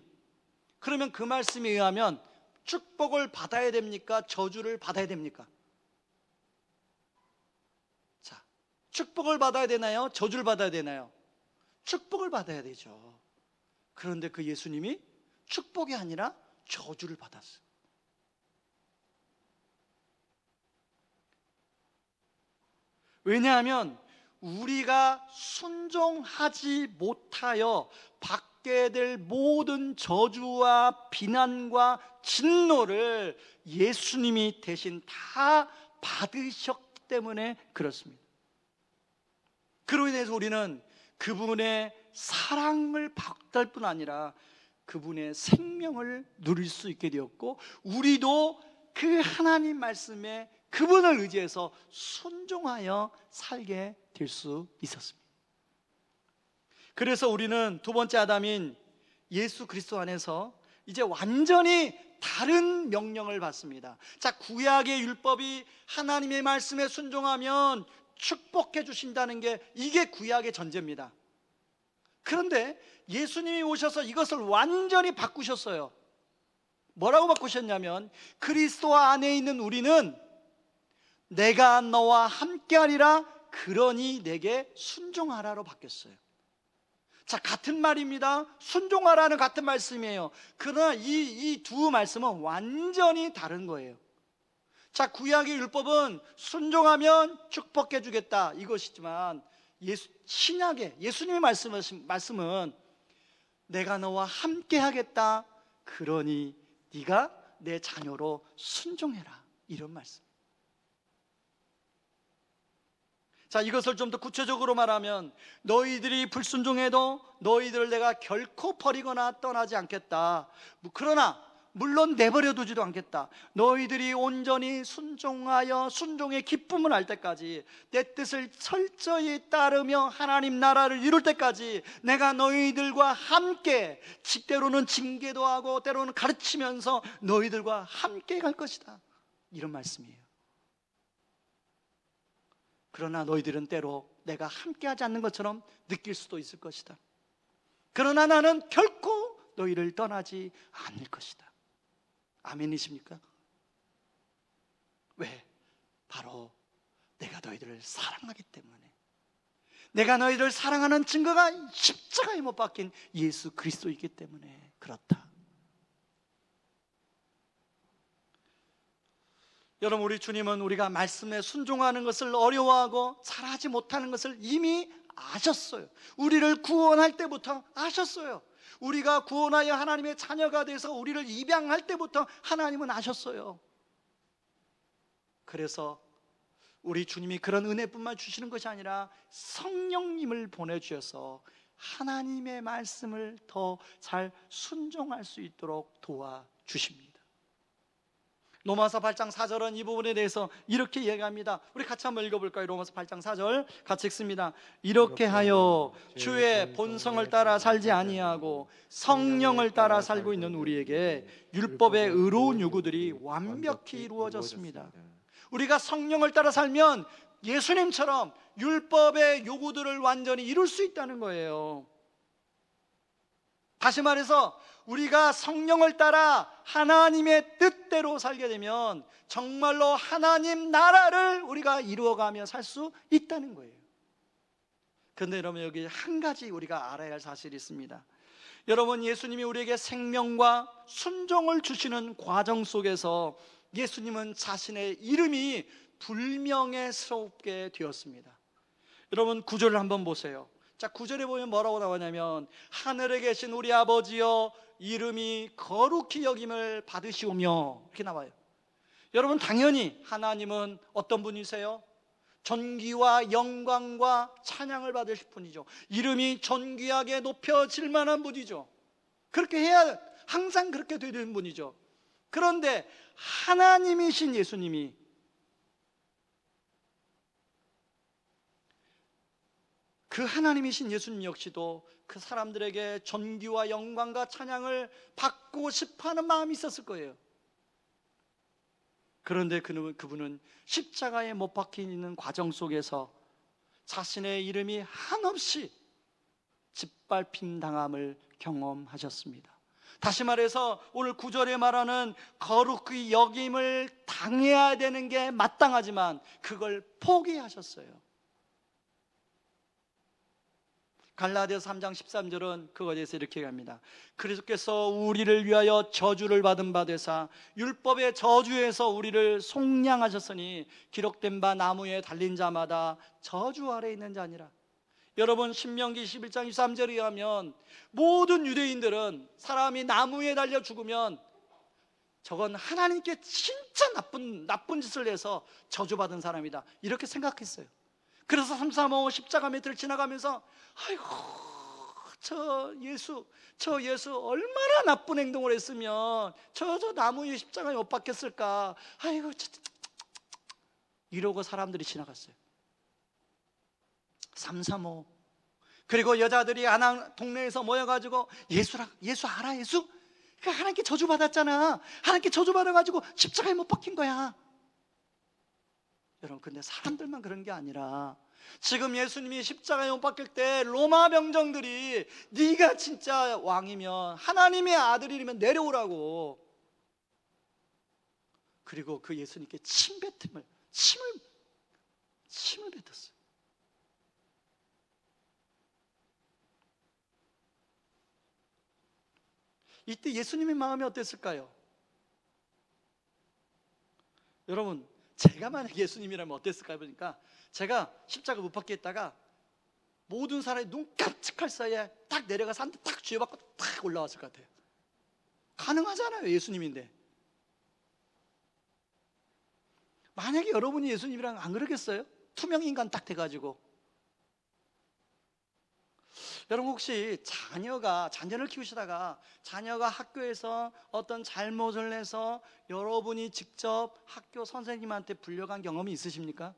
그러면 그 말씀에 의하면 축복을 받아야 됩니까? 저주를 받아야 됩니까? 자, 축복을 받아야 되나요? 저주를 받아야 되나요? 축복을 받아야 되죠. 그런데 그 예수님이 축복이 아니라 저주를 받았어요. 왜냐하면 우리가 순종하지 못하여 받게 될 모든 저주와 비난과 진노를 예수님이 대신 다 받으셨기 때문에 그렇습니다. 그로 인해서 우리는 그분의 사랑을 받을 뿐 아니라 그분의 생명을 누릴 수 있게 되었고, 우리도 그 하나님 말씀에 그분을 의지해서 순종하여 살게 될 수 있었습니다. 그래서 우리는 두 번째 아담인 예수 그리스도 안에서 이제 완전히 다른 명령을 받습니다. 자, 구약의 율법이 하나님의 말씀에 순종하면 축복해 주신다는 게, 이게 구약의 전제입니다. 그런데 예수님이 오셔서 이것을 완전히 바꾸셨어요. 뭐라고 바꾸셨냐면, 그리스도 안에 있는 우리는 내가 너와 함께하리라, 그러니 내게 순종하라로 바뀌었어요. 자, 같은 말입니다. 순종하라는 같은 말씀이에요. 그러나 이 두 말씀은 완전히 다른 거예요. 자, 구약의 율법은 순종하면 축복해 주겠다, 이것이지만 신약의 예수님의 말씀은 내가 너와 함께 하겠다, 그러니 네가 내 자녀로 순종해라, 이런 말씀. 자, 이것을 좀 더 구체적으로 말하면, 너희들이 불순종해도 너희들을 내가 결코 버리거나 떠나지 않겠다. 그러나 물론 내버려 두지도 않겠다. 너희들이 온전히 순종하여 순종의 기쁨을 알 때까지, 내 뜻을 철저히 따르며 하나님 나라를 이룰 때까지 내가 너희들과 함께, 때로는 징계도 하고 때로는 가르치면서 너희들과 함께 갈 것이다, 이런 말씀이에요. 그러나 너희들은 때로 내가 함께하지 않는 것처럼 느낄 수도 있을 것이다. 그러나 나는 결코 너희를 떠나지 않을 것이다. 아멘이십니까? 왜? 바로 내가 너희들을 사랑하기 때문에. 내가 너희들을 사랑하는 증거가 십자가에 못 박힌 예수 그리스도이기 때문에 그렇다. 여러분, 우리 주님은 우리가 말씀에 순종하는 것을 어려워하고 잘하지 못하는 것을 이미 아셨어요. 우리를 구원할 때부터 아셨어요. 우리가 구원하여 하나님의 자녀가 돼서 우리를 입양할 때부터 하나님은 아셨어요. 그래서 우리 주님이 그런 은혜뿐만 주시는 것이 아니라 성령님을 보내주셔서 하나님의 말씀을 더 잘 순종할 수 있도록 도와주십니다. 로마서 8장 4절은 이 부분에 대해서 이렇게 얘기합니다. 우리 같이 한번 읽어볼까요? 로마서 8장 4절 같이 읽습니다. 이렇게 하여 주의 본성을 따라 살지 아니하고 성령을 따라 살고 있는 우리에게 율법의 의로운 요구들이 완벽히 이루어졌습니다. 우리가 성령을 따라 살면 예수님처럼 율법의 요구들을 완전히 이룰 수 있다는 거예요. 다시 말해서 우리가 성령을 따라 하나님의 뜻대로 살게 되면 정말로 하나님 나라를 우리가 이루어가며 살 수 있다는 거예요. 그런데 여러분, 여기 한 가지 우리가 알아야 할 사실이 있습니다. 여러분, 예수님이 우리에게 생명과 순종을 주시는 과정 속에서 예수님은 자신의 이름이 불명예스럽게 되었습니다. 여러분 9절을 한번 보세요. 자, 9절에 보면 뭐라고 나오냐면 하늘에 계신 우리 아버지여 이름이 거룩히 여김을 받으시오며 이렇게 나와요. 여러분 당연히 하나님은 어떤 분이세요? 존귀와 영광과 찬양을 받으실 분이죠. 이름이 존귀하게 높여질 만한 분이죠. 그렇게 해야 항상 그렇게 되는 분이죠. 그런데 하나님이신 예수님이 그 하나님이신 예수님 역시도 그 사람들에게 존귀와 영광과 찬양을 받고 싶어하는 마음이 있었을 거예요. 그런데 그분은 십자가에 못 박히는 과정 속에서 자신의 이름이 한없이 짓밟힘 당함을 경험하셨습니다. 다시 말해서 오늘 9절에 말하는 거룩히 여김을 당해야 되는 게 마땅하지만 그걸 포기하셨어요. 갈라디아서 3장 13절은 그거에 대해서 이렇게 합니다. 그리스도께서 우리를 위하여 저주를 받은 바 되사 율법의 저주에서 우리를 속량하셨으니 기록된 바 나무에 달린 자마다 저주 아래 있는 자니라. 여러분 신명기 11장 23절에 의하면 모든 유대인들은 사람이 나무에 달려 죽으면 저건 하나님께 진짜 나쁜 짓을 해서 저주받은 사람이다 이렇게 생각했어요. 그래서 335 십자가 밑을 지나가면서 아이고 저 예수 얼마나 나쁜 행동을 했으면 저 나무에 십자가에 못 박혔을까, 아이고 이러고 사람들이 지나갔어요. 335. 그리고 여자들이 하나 동네에서 모여가지고 예수 알아? 예수? 그러니까 하나님께 저주받았잖아. 하나님께 저주받아가지고 십자가에 못 박힌 거야. 여러분 근데 사람들만 그런 게 아니라 지금 예수님이 십자가에 못 박힐 때 로마 병정들이 네가 진짜 왕이면 하나님의 아들이면 내려오라고, 그리고 그 예수님께 침을 뱉었어요. 이때 예수님의 마음이 어땠을까요? 여러분 제가 만약 예수님이라면 어땠을까요? 보니까 제가 십자가 못 박게 했다가 모든 사람이 눈 깜찍할 사이에 딱 내려가서 한 대 딱 쥐어받고 딱 올라왔을 것 같아요. 가능하잖아요, 예수님인데. 만약에 여러분이 예수님이랑 안 그러겠어요? 투명인간 딱 돼가지고. 여러분 혹시 자녀를 키우시다가 자녀가 학교에서 어떤 잘못을 해서 여러분이 직접 학교 선생님한테 불려간 경험이 있으십니까?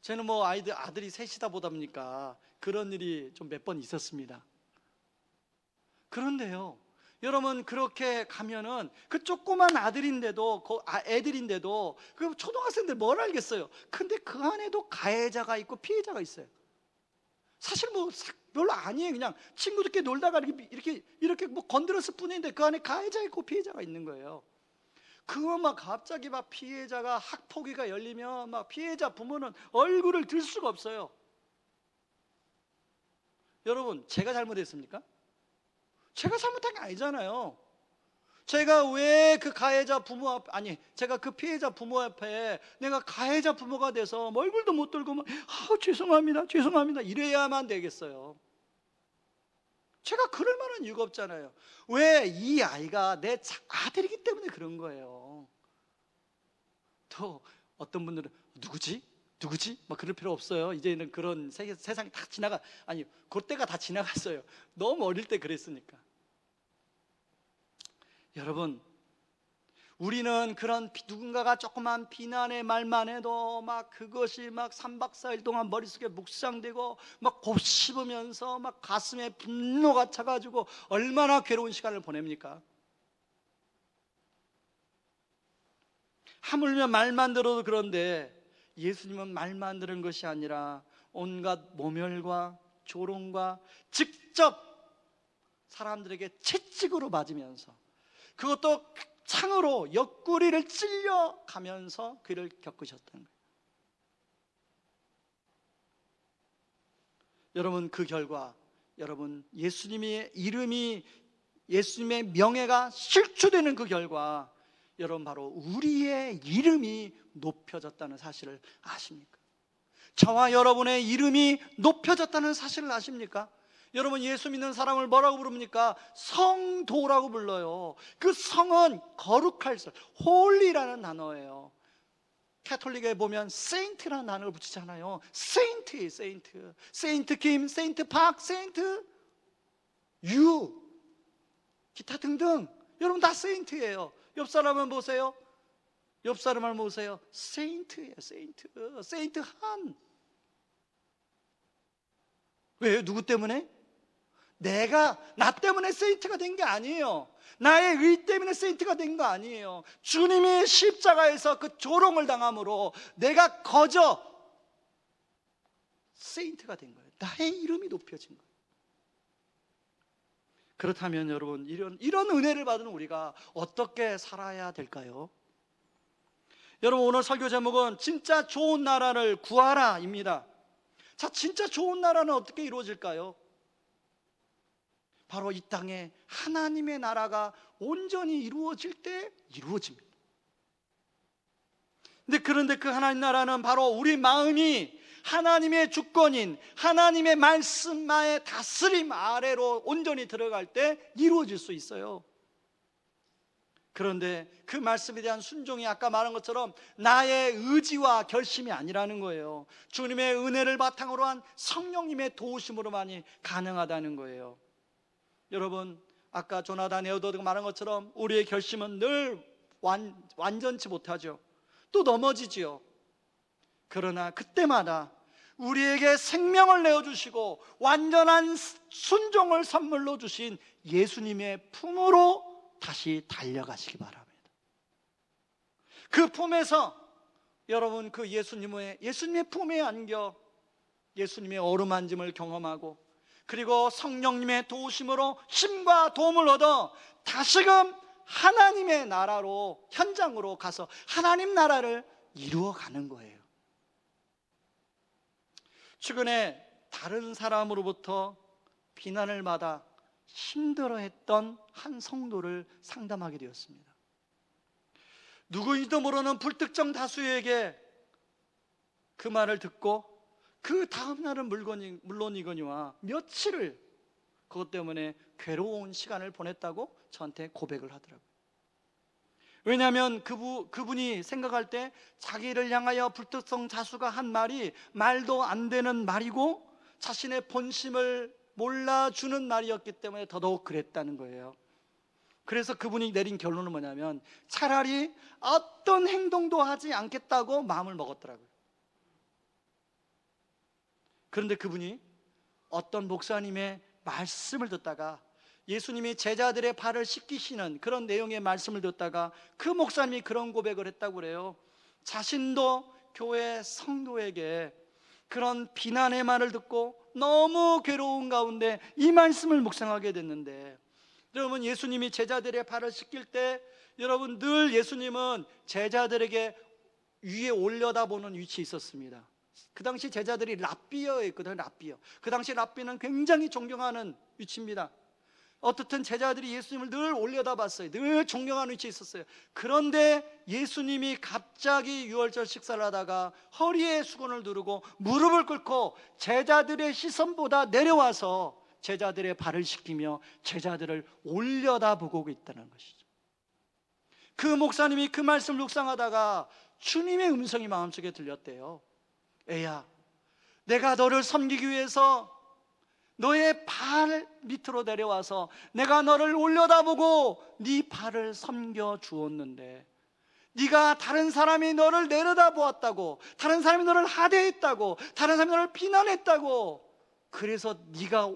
저는 아들이 셋이다 보다 보니까 그런 일이 좀 몇 번 있었습니다. 그런데요, 여러분 그렇게 가면은 그 조그만 애들인데도 그 초등학생들 뭘 알겠어요? 근데 그 안에도 가해자가 있고 피해자가 있어요. 사실 별로 아니에요. 그냥 친구들끼리 놀다가 이렇게 건드렸을 뿐인데 그 안에 가해자 있고 피해자가 있는 거예요. 그거 갑자기 피해자가 학폭위가 열리면 피해자 부모는 얼굴을 들 수가 없어요. 여러분 제가 잘못했습니까? 제가 잘못한 게 아니잖아요. 제가 왜 그 제가 그 피해자 부모 앞에 내가 가해자 부모가 돼서 얼굴도 못 들고 죄송합니다 이래야만 되겠어요? 제가 그럴 만한 이유가 없잖아요. 왜? 이 아이가 내 아들이기 때문에 그런 거예요. 또 어떤 분들은 누구지? 그럴 필요 없어요. 이제는 그런 세상이 다 그때가 다 지나갔어요. 너무 어릴 때 그랬으니까. 여러분 우리는 그런 누군가가 조그만 비난의 말만 해도 그것이 3박 4일 동안 머릿속에 묵상되고 곱씹으면서 가슴에 분노가 차가지고 얼마나 괴로운 시간을 보냅니까? 하물며 말만 들어도 그런데 예수님은 말만 들은 것이 아니라 온갖 모멸과 조롱과 직접 사람들에게 채찍으로 맞으면서 그것도 창으로 옆구리를 찔려가면서 그를 겪으셨던 거예요. 여러분 그 결과 여러분 예수님의 이름이 예수님의 명예가 실추되는 그 결과 여러분 바로 우리의 이름이 높여졌다는 사실을 아십니까? 저와 여러분의 이름이 높여졌다는 사실을 아십니까? 여러분, 예수 믿는 사람을 뭐라고 부릅니까? 성도라고 불러요. 그 성은 거룩할 성, 홀리라는 단어예요. 캐톨릭에 보면 세인트라는 단어를 붙이잖아요. 세인트, 세인트. 세인트 김, 세인트 박, 세인트 유, 기타 등등. 여러분 다 세인트예요. 옆 사람을 보세요. 옆 사람을 보세요. 세인트예요, 세인트. 세인트 한. 왜요? 누구 때문에? 나 때문에 세인트가 된 게 아니에요. 나의 의 때문에 세인트가 된 거 아니에요. 주님이 십자가에서 그 조롱을 당함으로 내가 거저 세인트가 된 거예요. 나의 이름이 높여진 거예요. 그렇다면 여러분, 이런 은혜를 받은 우리가 어떻게 살아야 될까요? 여러분, 오늘 설교 제목은 진짜 좋은 나라를 구하라 입니다. 자, 진짜 좋은 나라는 어떻게 이루어질까요? 바로 이 땅에 하나님의 나라가 온전히 이루어질 때 이루어집니다. 그런데 그 하나님 나라는 바로 우리 마음이 하나님의 주권인 하나님의 말씀의 다스림 아래로 온전히 들어갈 때 이루어질 수 있어요. 그런데 그 말씀에 대한 순종이 아까 말한 것처럼 나의 의지와 결심이 아니라는 거예요. 주님의 은혜를 바탕으로 한 성령님의 도우심으로만이 가능하다는 거예요. 여러분, 아까 조나단 에드워드가 말한 것처럼 우리의 결심은 늘 완전치 못하죠. 또 넘어지지요. 그러나 그때마다 우리에게 생명을 내어주시고 완전한 순종을 선물로 주신 예수님의 품으로 다시 달려가시기 바랍니다. 그 품에서 여러분, 그 예수님의 품에 안겨 예수님의 어루만짐을 경험하고, 그리고 성령님의 도우심으로 힘과 도움을 얻어 다시금 하나님의 나라로, 현장으로 가서 하나님 나라를 이루어가는 거예요. 최근에 다른 사람으로부터 비난을 받아 힘들어했던 한 성도를 상담하게 되었습니다. 누구인지도 모르는 불특정 다수에게 그 말을 듣고 그 다음 날은 물론이거니와 며칠을 그것 때문에 괴로운 시간을 보냈다고 저한테 고백을 하더라고요. 왜냐하면 그분이 생각할 때 자기를 향하여 불특정 다수가 한 말이 말도 안 되는 말이고 자신의 본심을 몰라주는 말이었기 때문에 더더욱 그랬다는 거예요. 그래서 그분이 내린 결론은 뭐냐면 차라리 어떤 행동도 하지 않겠다고 마음을 먹었더라고요. 그런데 그분이 어떤 목사님의 말씀을 듣다가, 예수님이 제자들의 발을 씻기시는 그런 내용의 말씀을 듣다가 그 목사님이 그런 고백을 했다고 그래요. 자신도 교회 성도에게 그런 비난의 말을 듣고 너무 괴로운 가운데 이 말씀을 묵상하게 됐는데, 여러분, 예수님이 제자들의 발을 씻길 때 여러분, 늘 예수님은 제자들에게 위에 올려다보는 위치에 있었습니다. 그 당시 제자들이 랍비어였거든요. 랍비어. 그 당시 랍비는 굉장히 존경하는 위치입니다. 어떻든 제자들이 예수님을 늘 올려다봤어요. 늘 존경하는 위치에 있었어요. 그런데 예수님이 갑자기 유월절 식사를 하다가 허리에 수건을 두르고 무릎을 꿇고 제자들의 시선보다 내려와서 제자들의 발을 씻기며 제자들을 올려다보고 있다는 것이죠. 그 목사님이 그 말씀을 묵상하다가 주님의 음성이 마음속에 들렸대요. 애야, 내가 너를 섬기기 위해서 너의 발 밑으로 내려와서 내가 너를 올려다보고 네 발을 섬겨 주었는데, 네가 다른 사람이 너를 내려다보았다고, 다른 사람이 너를 하대했다고, 다른 사람이 너를 비난했다고, 그래서 네가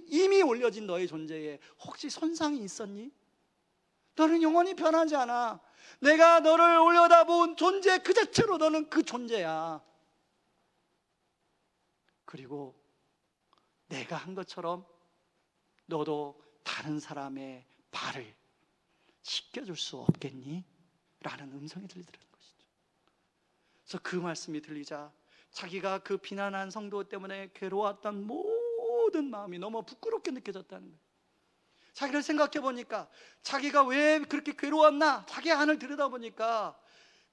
이미 올려진 너의 존재에 혹시 손상이 있었니? 너는 영원히 변하지 않아. 내가 너를 올려다본 존재 그 자체로 너는 그 존재야. 그리고 내가 한 것처럼 너도 다른 사람의 발을 씻겨줄 수 없겠니? 라는 음성이 들리더라는 것이죠. 그래서 그 말씀이 들리자 자기가 그 비난한 성도 때문에 괴로웠던 모든 마음이 너무 부끄럽게 느껴졌다는 거예요. 자기를 생각해 보니까 자기가 왜 그렇게 괴로웠나? 자기 안을 들여다보니까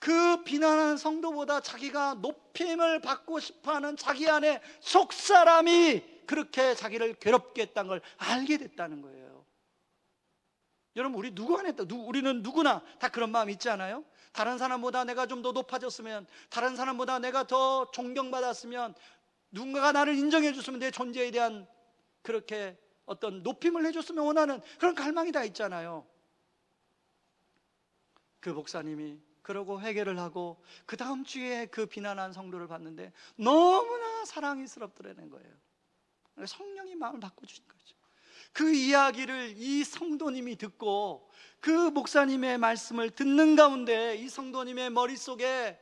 그 비난하는 성도보다 자기가 높임을 받고 싶어하는 자기 안에 속사람이 그렇게 자기를 괴롭게 했다는 걸 알게 됐다는 거예요. 여러분, 우리는 누구나 다 그런 마음 있지 않아요? 다른 사람보다 내가 좀 더 높아졌으면, 다른 사람보다 내가 더 존경받았으면, 누군가가 나를 인정해 줬으면, 내 존재에 대한 그렇게 어떤 높임을 해줬으면 원하는 그런 갈망이 다 있잖아요. 그 목사님이 그러고 회개를 하고 그 다음 주에 그 비난한 성도를 봤는데 너무나 사랑스럽더라는 거예요. 성령이 마음을 바꿔주신 거죠. 그 이야기를 이 성도님이 듣고 그 목사님의 말씀을 듣는 가운데 이 성도님의 머릿속에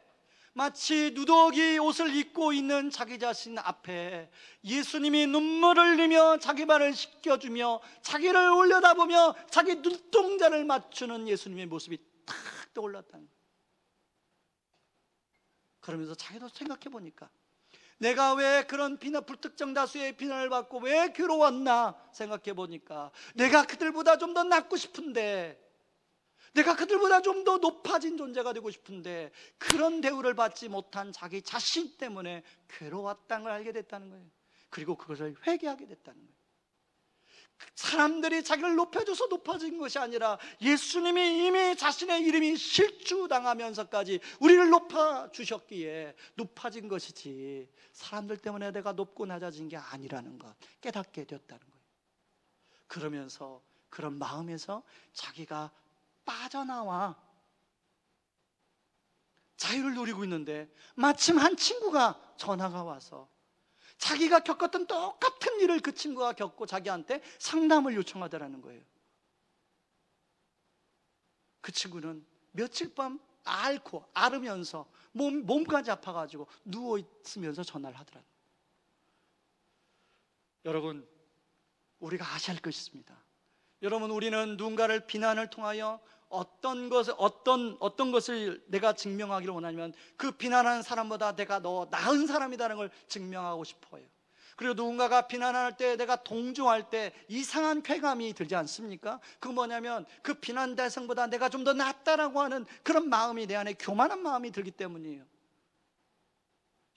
마치 누더기 옷을 입고 있는 자기 자신 앞에 예수님이 눈물을 흘리며 자기 발을 씻겨주며 자기를 올려다보며 자기 눈동자를 맞추는 예수님의 모습이 탁 떠올랐다는 거예요. 그러면서 자기도 생각해 보니까 내가 왜 그런 불특정 다수의 비난을 받고 왜 괴로웠나 생각해 보니까 내가 그들보다 좀 더 낫고 싶은데, 내가 그들보다 좀 더 높아진 존재가 되고 싶은데 그런 대우를 받지 못한 자기 자신 때문에 괴로웠다는 걸 알게 됐다는 거예요. 그리고 그것을 회개하게 됐다는 거예요. 사람들이 자기를 높여줘서 높아진 것이 아니라 예수님이 이미 자신의 이름이 실추당하면서까지 우리를 높아주셨기에 높아진 것이지, 사람들 때문에 내가 높고 낮아진 게 아니라는 것 깨닫게 되었다는 거예요. 그러면서 그런 마음에서 자기가 빠져나와 자유를 누리고 있는데 마침 한 친구가 전화가 와서 자기가 겪었던 똑같은 일을 그 친구가 겪고 자기한테 상담을 요청하더라는 거예요. 그 친구는 며칠 밤 앓으면서 몸까지 아파가지고 누워있으면서 전화를 하더라고요. 여러분, 우리가 아셔야 할 것이 있습니다. 여러분, 우리는 누군가를 비난을 통하여 어떤 것을 내가 증명하기를 원하냐면 그 비난하는 사람보다 내가 더 나은 사람이라는 걸 증명하고 싶어요. 그리고 누군가가 비난할 때 내가 동조할 때 이상한 쾌감이 들지 않습니까? 그건 뭐냐면 그 비난 대상보다 내가 좀 더 낫다라고 하는 그런 마음이 내 안에 교만한 마음이 들기 때문이에요.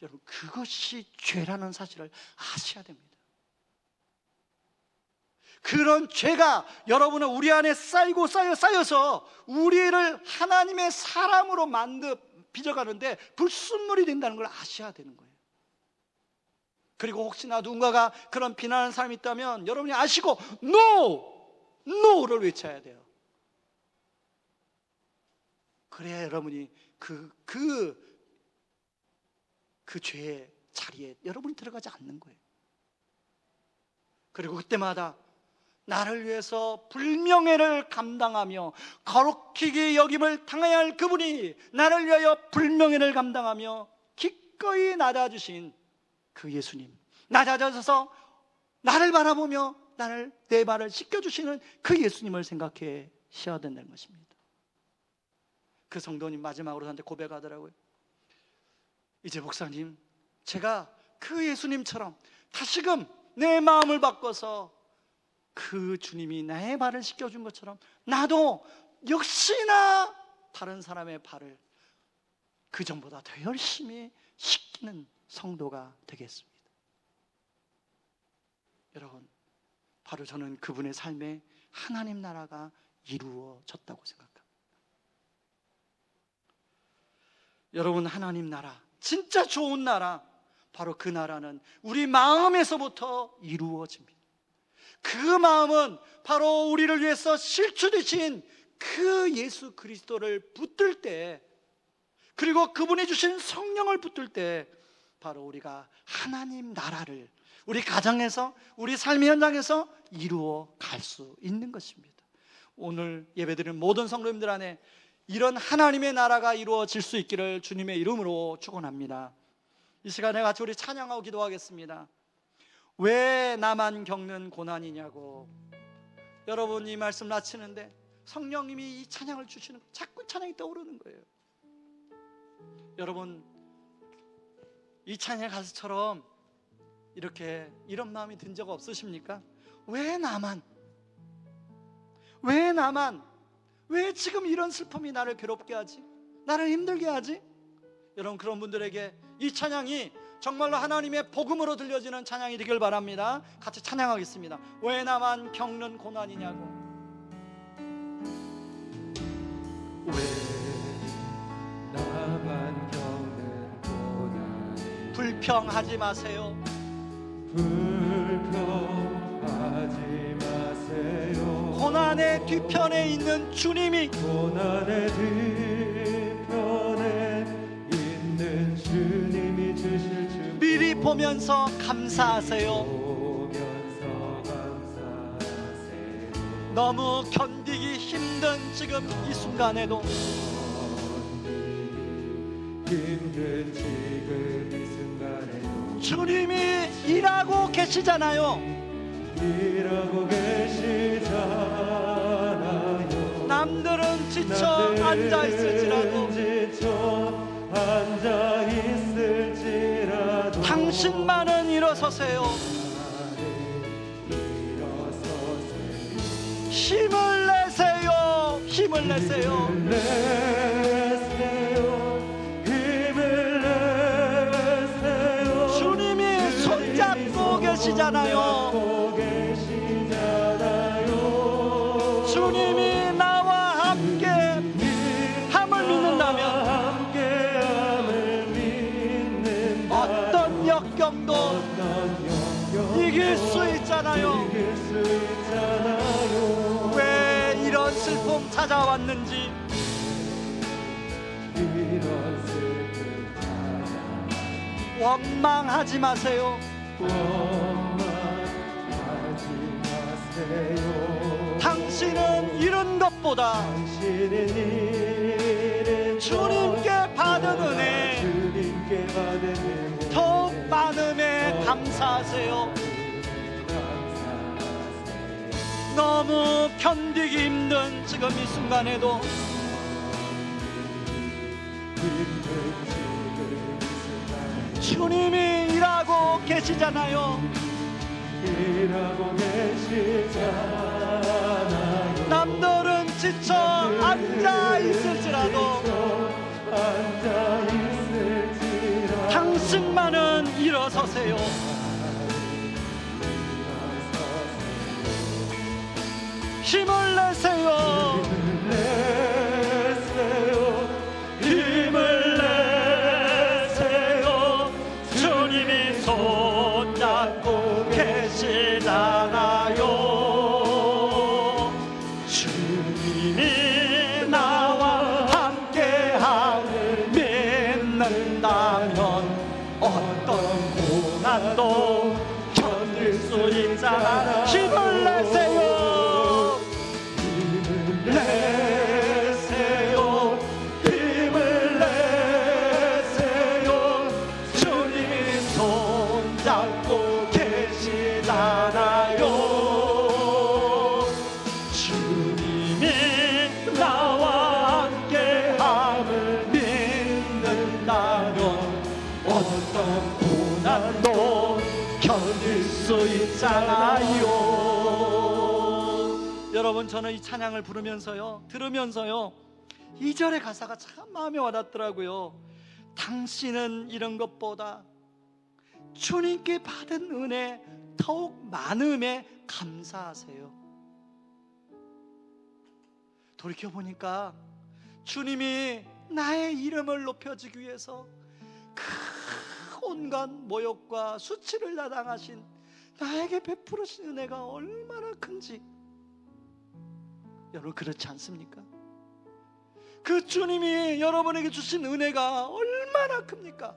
여러분, 그것이 죄라는 사실을 아셔야 됩니다. 그런 죄가 여러분은 우리 안에 쌓여서 우리를 하나님의 사람으로 빚어가는데 불순물이 된다는 걸 아셔야 되는 거예요. 그리고 혹시나 누군가가 그런 비난하는 사람이 있다면 여러분이 아시고 NO를 외쳐야 돼요. 그래야 여러분이 그 죄의 자리에 여러분이 들어가지 않는 거예요. 그리고 그때마다 나를 위해서 불명예를 감당하며 거룩히 여김을 당해야 할 그분이 나를 위하여 불명예를 감당하며 기꺼이 낮아주신 그 예수님, 낮아져서 나를 바라보며 내 발을 씻겨주시는 그 예수님을 생각해 쉬어야 된다는 것입니다. 그 성도님 마지막으로 저한테 고백하더라고요. 이제 목사님, 제가 그 예수님처럼 다시금 내 마음을 바꿔서 그 주님이 나의 발을 씻겨준 것처럼 나도 역시나 다른 사람의 발을 그 전보다 더 열심히 씻기는 성도가 되겠습니다. 여러분, 바로 저는 그분의 삶에 하나님 나라가 이루어졌다고 생각합니다. 여러분, 하나님 나라, 진짜 좋은 나라, 바로 그 나라는 우리 마음에서부터 이루어집니다. 그 마음은 바로 우리를 위해서 실추되신 그 예수 그리스도를 붙들 때, 그리고 그분이 주신 성령을 붙들 때 바로 우리가 하나님 나라를 우리 가정에서, 우리 삶의 현장에서 이루어 갈 수 있는 것입니다. 오늘 예배드리는 모든 성도님들 안에 이런 하나님의 나라가 이루어질 수 있기를 주님의 이름으로 축원합니다. 이 시간에 같이 우리 찬양하고 기도하겠습니다. 왜 나만 겪는 고난이냐고. 여러분, 이 말씀 마치는데 성령님이 이 찬양을 주시는 거예요. 자꾸 찬양이 떠오르는 거예요. 여러분, 이 찬양 가수처럼 이런 마음이 든 적 없으십니까? 왜 나만? 왜 지금 이런 슬픔이 나를 괴롭게 하지? 나를 힘들게 하지? 여러분, 그런 분들에게 이 찬양이 정말로 하나님의 복음으로 들려지는 찬양이 되길 바랍니다. 같이 찬양하겠습니다. 왜 나만 겪는 고난이냐고. 왜 나만 겪는 고난이. 불평하지 마세요. 불평하지 마세요. 고난의 뒤편에 있는 주님이, 고난의 뒤편에 있는 주님이 주실 주 미리 보면서 감사하세요. 보면서 감사하세요. 너무 견디기 힘든 지금 이 순간에도, 힘든 지금 이 순간에도 주님이 일하고 계시잖아요. 일하고 계시잖아요. 남들은 지쳐 앉아 있을지라도 앉아 있을지라도 당신만은 일어서세요. 힘을 내세요. 힘을 내세요. 힘을 내세요. 주님이 손잡고 계시잖아요. 주님이 나와 함께 함을 믿는다면 어떤 역경도 이길 수 있잖아요. 왜 이런 슬픔 찾아왔는지, 원망하지 마세요. 당신은 잃은 것보다 주님께 받은 은혜 더욱 많음에 감사하세요. 너무 견디기 힘든 지금 이 순간에도 주님이 일하고 계시잖아요. 남들은 지쳐 앉아 있을지라도 당신만은 일어서세요. 힘을 내세요. 힘을 내세요. 주님이 손잡고 계시잖아요. 주님이 나와 함께함을 믿는다면 어떤 고난도 견딜 수 있잖아. 힘을 내세요. 내세요. 힘을 내세요. 주님이 손잡고 계시잖아요. 주님이 나와 함께함을 믿는다면 어떤 고난도 견딜 수 있잖아요. 여러분, 저는 이 찬양을 부르면서요, 들으면서요, 2절의 가사가 참 마음에 와닿더라고요. 당신은 이런 것보다 주님께 받은 은혜 더욱 많음에 감사하세요. 돌이켜보니까 주님이 나의 이름을 높여주기 위해서 그 온갖 모욕과 수치를 다 당하신 나에게 베풀으신 은혜가 얼마나 큰지, 여러분 그렇지 않습니까? 그 주님이 여러분에게 주신 은혜가 얼마나 큽니까?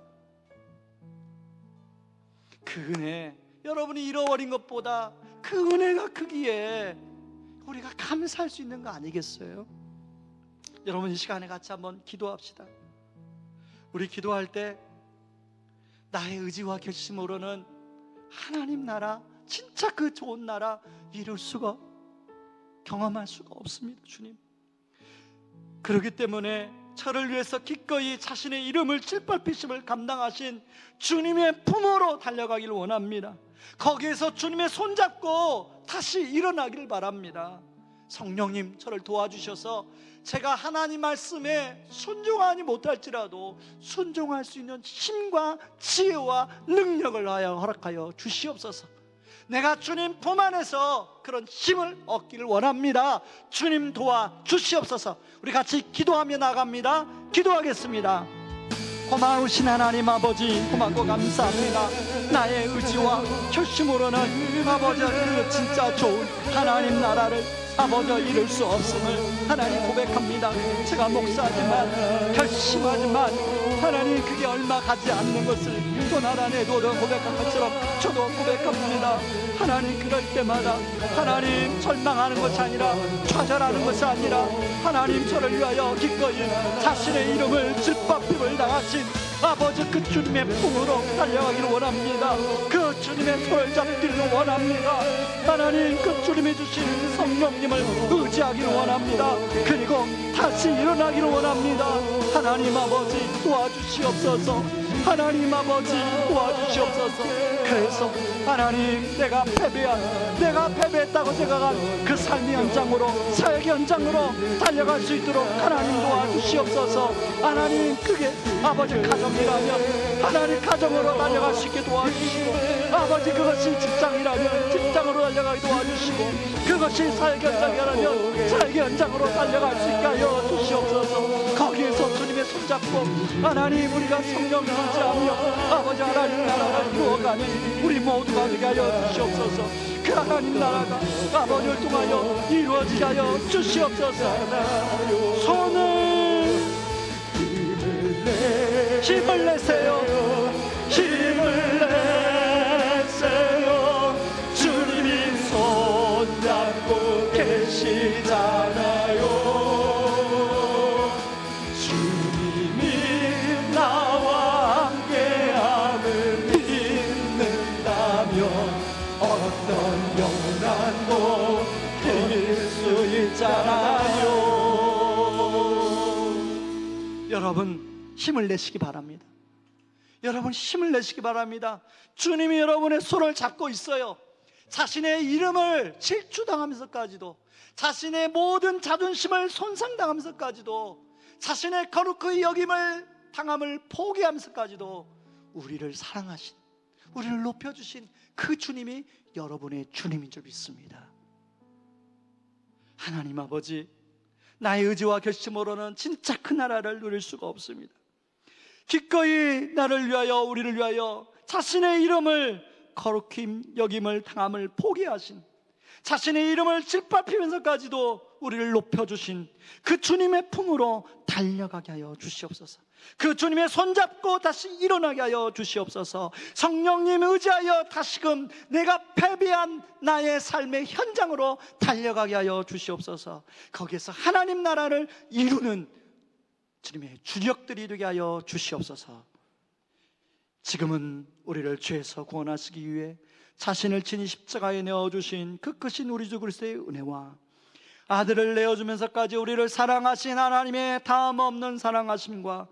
그 은혜, 여러분이 잃어버린 것보다 그 은혜가 크기에 우리가 감사할 수 있는 거 아니겠어요? 여러분, 이 시간에 같이 한번 기도합시다. 우리 기도할 때 나의 의지와 결심으로는 하나님 나라, 진짜 그 좋은 나라 이룰 수가, 경험할 수가 없습니다. 주님, 그렇기 때문에 저를 위해서 기꺼이 자신의 이름을 칠팔피심을 감당하신 주님의 품으로 달려가기를 원합니다. 거기에서 주님의 손잡고 다시 일어나기를 바랍니다. 성령님, 저를 도와주셔서 제가 하나님 말씀에 순종하지 못할지라도 순종할 수 있는 힘과 지혜와 능력을 허락하여 주시옵소서. 내가 주님 품 안에서 그런 힘을 얻기를 원합니다. 주님 도와주시옵소서. 우리 같이 기도하며 나갑니다. 기도하겠습니다. 고마우신 하나님 아버지, 고맙고 감사합니다. 나의 의지와 결심으로는 아버지 그 진짜 좋은 하나님 나라를 아버지 이룰 수 없음을 하나님 고백합니다. 제가 목사지만 결심하지만 하나님 그게 얼마 가지 않는 것을 또 나라내도록 고백한 것처럼 저도 고백합니다. 하나님 그럴 때마다 하나님 절망하는 것이 아니라 좌절하는 것이 아니라 하나님 저를 위하여 기꺼이 자신의 이름을 짓밟힘을 당하신 아버지 그 주님의 품으로 달려가기를 원합니다. 그 주님의 손을 잡기를 원합니다. 하나님 그 주님이 주신 성령님을 의지하기를 원합니다. 그리고 다시 일어나기를 원합니다. 하나님 아버지 도와주시옵소서. 하나님 아버지 도와주시옵소서. 그래서 하나님 내가 패배했다고 생각한 그 삶의 현장으로 사역의 현장으로 달려갈 수 있도록 하나님 도와주시옵소서. 하나님 그게 아버지 가정이라면 하나님 가정으로 달려갈 수 있게 도와주시고, 아버지 그것이 직장이라면 직장으로 달려가게 도와주시고, 그것이 사역 현장이라면 사역 현장으로 달려갈 수 있게 하여 주시옵소서. 거기에서 주님의 손잡고 하나님 우리가 성령 의지하며 아버지 하나님 나라를 이루어가는 우리 모두가 되게 하여 주시옵소서. 그 하나님 나라가 아버지를 통하여 이루어지게 하여 주시옵소서. 힘을 내세요. 힘을 내세요. 주님이 손잡고 계시잖아요. 주님이 나와 함께함을 믿는다면 어떤 영난도 이길 수 있잖아요. 여러분 힘을 내시기 바랍니다. 여러분 힘을 내시기 바랍니다. 주님이 여러분의 손을 잡고 있어요. 자신의 이름을 질주당하면서까지도, 자신의 모든 자존심을 손상당하면서까지도, 자신의 거룩의 여김을 당함을 포기하면서까지도 우리를 사랑하신, 우리를 높여주신 그 주님이 여러분의 주님인 줄 믿습니다. 하나님 아버지, 나의 의지와 결심으로는 진짜 그 나라를 누릴 수가 없습니다. 기꺼이 나를 위하여 우리를 위하여 자신의 이름을 거룩히 여김을 당함을 포기하신, 자신의 이름을 짓밟히면서까지도 우리를 높여주신 그 주님의 품으로 달려가게 하여 주시옵소서. 그 주님의 손잡고 다시 일어나게 하여 주시옵소서. 성령님 의지하여 다시금 내가 패배한 나의 삶의 현장으로 달려가게 하여 주시옵소서. 거기에서 하나님 나라를 이루는 주님의 주력들이 되게 하여 주시옵소서. 지금은 우리를 죄에서 구원하시기 위해 자신을 친히 십자가에 내어주신 그 크신 우리 주 그리스도의 은혜와 아들을 내어주면서까지 우리를 사랑하신 하나님의 다음 없는 사랑하심과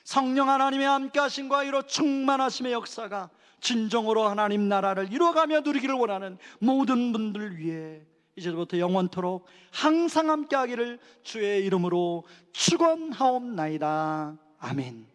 성령 하나님의 함께하심과 이로 충만하심의 역사가 진정으로 하나님 나라를 이루어가며 누리기를 원하는 모든 분들 위해 이제부터 영원토록 항상 함께하기를 주의 이름으로 축원하옵나이다. 아멘.